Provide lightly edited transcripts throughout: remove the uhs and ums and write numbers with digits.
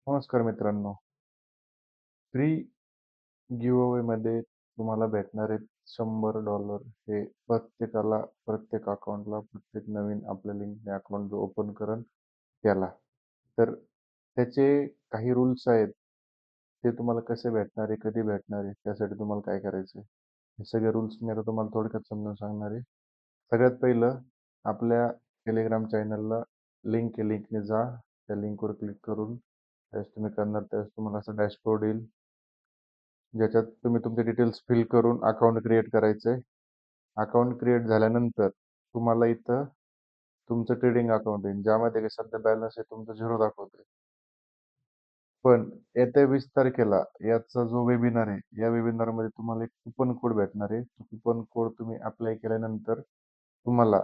नमस्कार मित्रांनो. फ्री गिव्हअवे मध्ये तुम्हाला भेटणारे $100 हे प्रत्येकाला, प्रत्येक अकाउंटला, प्रत्येक नवीन आपल्या लिंकने अकाउंट जो ओपन करेल त्याला. तर त्याचे काही रूल्स आहेत. ते तुम्हाला कसे भेटणार आहे, कधी भेटणार आहे, त्यासाठी तुम्हाला काय करायचं आहे. हे सगळे रूल्स मी आता तुम्हाला थोडक्यात समजावून सांगणार आहे. सगळ्यात पहिलं आपल्या टेलिग्राम चॅनलला लिंक आहे. लिंकने जा. त्या लिंकवर क्लिक करून त्यावेळेस तुम्ही करणार त्यावेळेस तुम्हाला असं डॅशबोर्ड येईल. ज्याच्यात तुम्ही तुमचे डिटेल्स फिल करून अकाउंट क्रिएट करायचं आहे. अकाउंट क्रिएट झाल्यानंतर तुम्हाला इथं तुमचं ट्रेडिंग अकाउंट येईल, ज्यामध्ये काही सध्या बॅलन्स आहे तुमचा 0 दाखवतोय. पण येत्या 20 तारखेला याचा जो वेबिनार आहे, या वेबिनारमध्ये तुम्हाला एक कुपन कोड भेटणार आहे. कुपन कोड तुम्ही अप्लाय केल्यानंतर तुम्हाला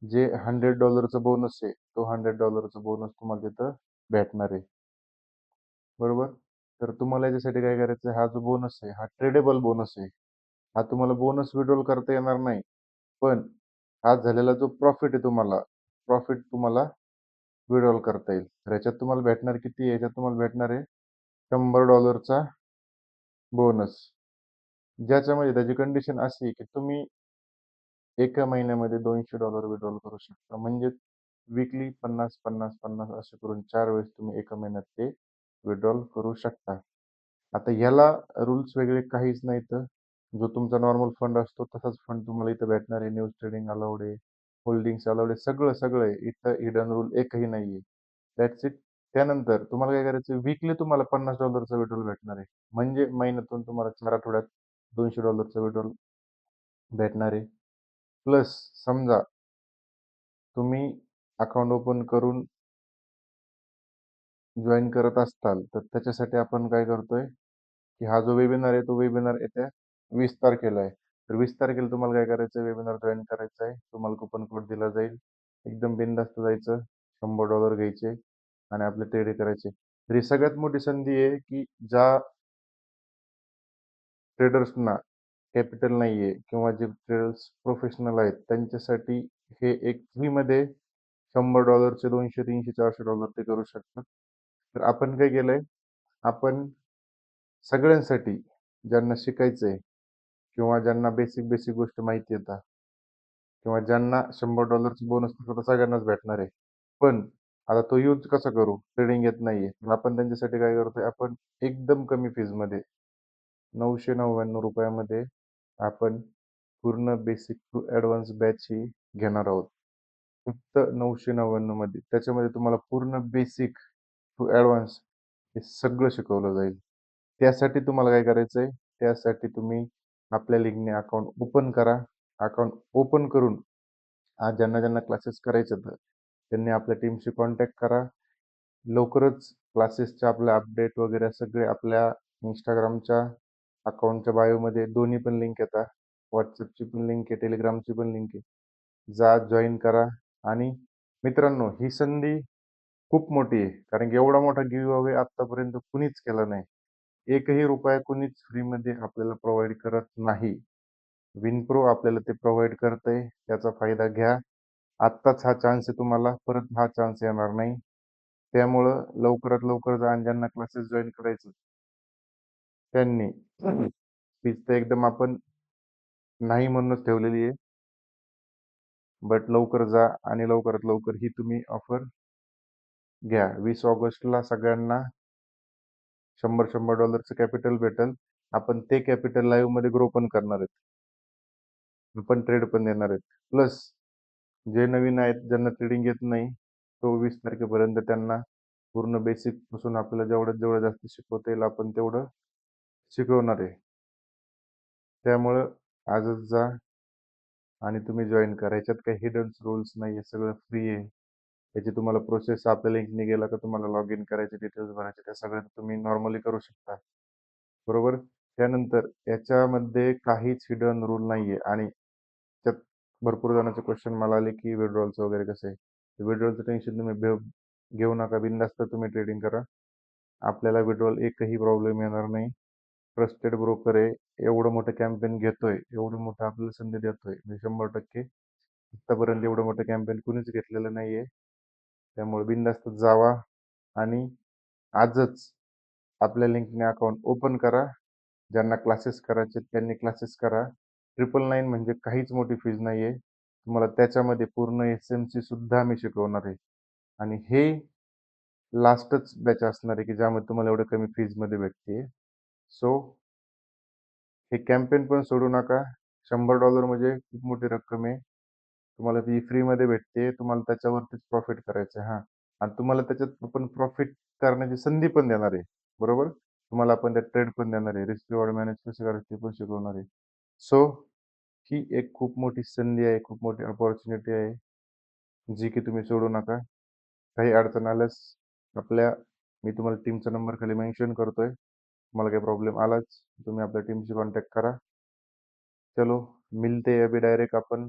जे $100 बोनस आहे, तो $100 बोनस तुम्हाला तिथं भेटणार आहे. बरोबर? तर तुम्हाला याच्यासाठी काय करायचं आहे, हा जो बोनस आहे, हा ट्रेडेबल बोनस आहे. हा तुम्हाला बोनस विड्रॉल करता येणार नाही. पण आज झालेला जो प्रॉफिट आहे प्रॉफिट तुम्हाला विड्रॉल करता येईल. तर याच्यात तुम्हाला भेटणार किती आहे? याच्यात तुम्हाला भेटणार आहे $100चा बोनस. ज्याच्यामध्ये त्याची कंडिशन अशी आहे, की तुम्ही एका महिन्यामध्ये $200 विड्रॉल करू शकता. म्हणजे वीकली 50, 50, 50 असे करून 4 वेळेस तुम्ही एका महिन्यात ते विड्रॉल करू शकता. आता याला रूल्स वेगळे काहीच नाहीत. जो तुमचा नॉर्मल फंड असतो तसाच फंड तुम्हाला इथं भेटणार आहे. न्यूज ट्रेडिंग अलाउड आहे, होल्डिंग्स अलाउड आहे, सगळं आहे. इथं हिडन रूल एकही नाहीये. That's it. त्यानंतर तुम्हाला काय करायचं, वीकली तुम्हाला $50चा विड्रॉल भेटणार आहे. म्हणजे महिन्यातून तुम्हाला 4 आठवड्यात $200चा विड्रॉल भेटणार आहे. प्लस समजा तुम्ही अकाउंट ओपन करून जॉइन करत असताल, तर त्याच्यासाठी आपण काय करतोय, की हा जो वेबिनार आहे, तो वेबिनार येत्या 20 तारखेला आहे. तर 20 तारखेला तुम्हाला काय करायचं आहे, वेबिनार जॉइन करायचा आहे. तुम्हाला कुपन कोड दिला जाईल. एकदम बिनधास्त जायचं, $100 घ्यायचे आणि आपले ट्रेड करायचे. तर ही सगळ्यात मोठी संधी आहे, की ज्या ट्रेडर्सना कॅपिटल नाहीये किंवा जे ट्रेडर्स प्रोफेशनल आहेत, त्यांच्यासाठी हे एक फ्रीमध्ये $100 200, 300, $400 ते करू शकतात. तर आपण काय केलंय, आपण सगळ्यांसाठी ज्यांना शिकायचंय किंवा ज्यांना बेसिक बेसिक गोष्ट माहिती येतात किंवा ज्यांना $100 बोनस तर सगळ्यांनाच भेटणार आहे. पण आता तो यूज कसा करू? ट्रेडिंग येत नाहीये. मग आपण त्यांच्यासाठी काय करतोय, आपण एकदम कमी फीजमध्ये ₹999 मध्ये आपण पूर्ण बेसिक टू ॲडव्हान्स बॅच ही घेणार आहोत. फक्त 999 मध्ये. त्याच्यामध्ये तुम्हाला पूर्ण बेसिक टू ॲडव्हान्स हे सगळं शिकवलं जाईल. त्यासाठी तुम्हाला काय करायचंय, त्यासाठी तुम्ही आपल्या लिंकने अकाउंट ओपन करा. अकाउंट ओपन करून आज ज्यांना क्लासेस करायचे आहेत, त्यांनी आपल्या टीमशी कॉन्टॅक्ट करा. लवकरच क्लासेसचे आपले अपडेट वगैरे सगळे आपल्या Instagramच्या अकाउंटच्या बायोमध्ये दोन्ही पण लिंक येतात. WhatsAppची पण लिंक आहे, Telegramची पण लिंक आहे. जा, जॉइन करा आणि मित्रांनो, ही संधी खूप मोठी आहे. कारण की एवढा मोठा गिव्ह अवे आत्तापर्यंत कुणीच केला नाही. एकही रुपया कुणीच फ्रीमध्ये आपल्याला प्रोव्हाईड करत नाही. विनप्रो आपल्याला ते प्रोव्हाईड करतंय. त्याचा फायदा घ्या. आत्ताच हा चान्स आहे तुम्हाला. परत हा चान्स येणार नाही. त्यामुळं लवकरात लवकर जा आणि ज्यांना क्लासेस जॉइन करायचे त्यांनी फीज तर एकदम आपण नाही म्हणूनच ठेवलेली आहे. बट लवकर जा आणि लवकरात लवकर ही तुम्ही ऑफर घ्या. 20 ऑगस्टला सगळ्यांना $100 कॅपिटल भेटेल. आपण ते कॅपिटल लाईव्हमध्ये ग्रो पण करणार आहेत. आपण ट्रेड पण देणार आहेत. प्लस जे नवीन आहेत, ज्यांना ट्रेडिंग येत नाही, तो 20 तारखेपर्यंत त्यांना पूर्ण बेसिक पासून आपल्याला जेवढं जास्त शिकवता येईल आपण तेवढं शिकवणार आहे. त्यामुळं आजच जा आणि तुम्ही जॉइन करा. ह्याच्यात काही हिडन रूल्स नाहीये. सगळं फ्री आहे. त्याची तुम्हाला प्रोसेस आपल्या लिंकने गेला का तुम्हाला लॉग इन करायचे, डिटेल्स भरायचे, त्या सगळ्या तुम्ही नॉर्मली करू शकता. बरोबर? त्यानंतर याच्यामध्ये काहीच हिडन रूल नाहीये आणि त्यात भरपूर जणांचे क्वेश्चन मला आले, की विड्रॉलचं वगैरे कसं आहे? विड्रॉलचं टेन्शन तुम्ही घेऊ नका. बिनधास्त तुम्ही ट्रेडिंग करा. आपल्याला विड्रॉल एकही प्रॉब्लेम येणार नाही. ट्रस्टेड ब्रोकर आहे. एवढं मोठं कॅम्पेन घेतोय, एवढं मोठं आपल्याला संधी देतोय. म्हणजे 100% आत्तापर्यंत एवढं मोठं कॅम्पेन कुणीच घेतलेलं नाहीये. त्यामुळे बिनधास्त जावा आणि आजच आपल्या लिंकने अकाउंट ओपन करा. ज्यांना क्लासेस करायचे त्यांनी क्लासेस करा. 999 म्हणजे काहीच मोठी फीज नाही आहे. तुम्हाला त्याच्यामध्ये पूर्ण SMC सुद्धा मी शिकवणार आहे. आणि हे लास्टच बॅच असणार आहे की ज्यामध्ये तुम्हाला एवढं कमी फीजमध्ये भेटते. सो हे कॅम्पेन पण सोडू नका. $100 म्हणजे खूप मोठी रक्कम आहे. तुम्हाला ती फ्रीमध्ये भेटते. तुम्हाला त्याच्यावरतीच प्रॉफिट करायचं आहे. हां. आणि तुम्हाला त्याच्यात आपण प्रॉफिट करण्याची संधी पण देणार आहे. बरोबर? तुम्हाला आपण त्यात ट्रेड पण देणार आहे. रिस्क रिवॉर्ड मॅनेज कसं करायचं ते पण शिकवणार आहे. सो ही एक खूप मोठी संधी आहे, खूप मोठी अपॉर्च्युनिटी आहे, जी की तुम्ही सोडू नका. काही अडचण आल्यास आपल्या मी तुम्हाला टीमचा नंबर खाली मेन्शन करतोय. तुम्हाला काही प्रॉब्लेम आलाच तुम्ही आपल्या टीमशी कॉन्टॅक्ट करा. चलो मिलते हैं अभी डायरेक्ट आपण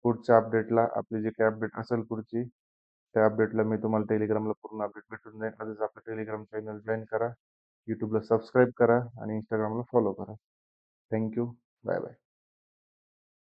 पुढच्या अपडेटला. आपली जी काही अपडेट असेल पुढची त्या अपडेटला मी तुम्हाला टेलिग्रामला पूर्ण अपडेट भेटून जाईल. आजच आपलं टेलिग्राम चॅनल जॉईन करा, यूट्यूबला सबस्क्राईब करा आणि इंस्टाग्रामला फॉलो करा. थँक्यू. Bye bye.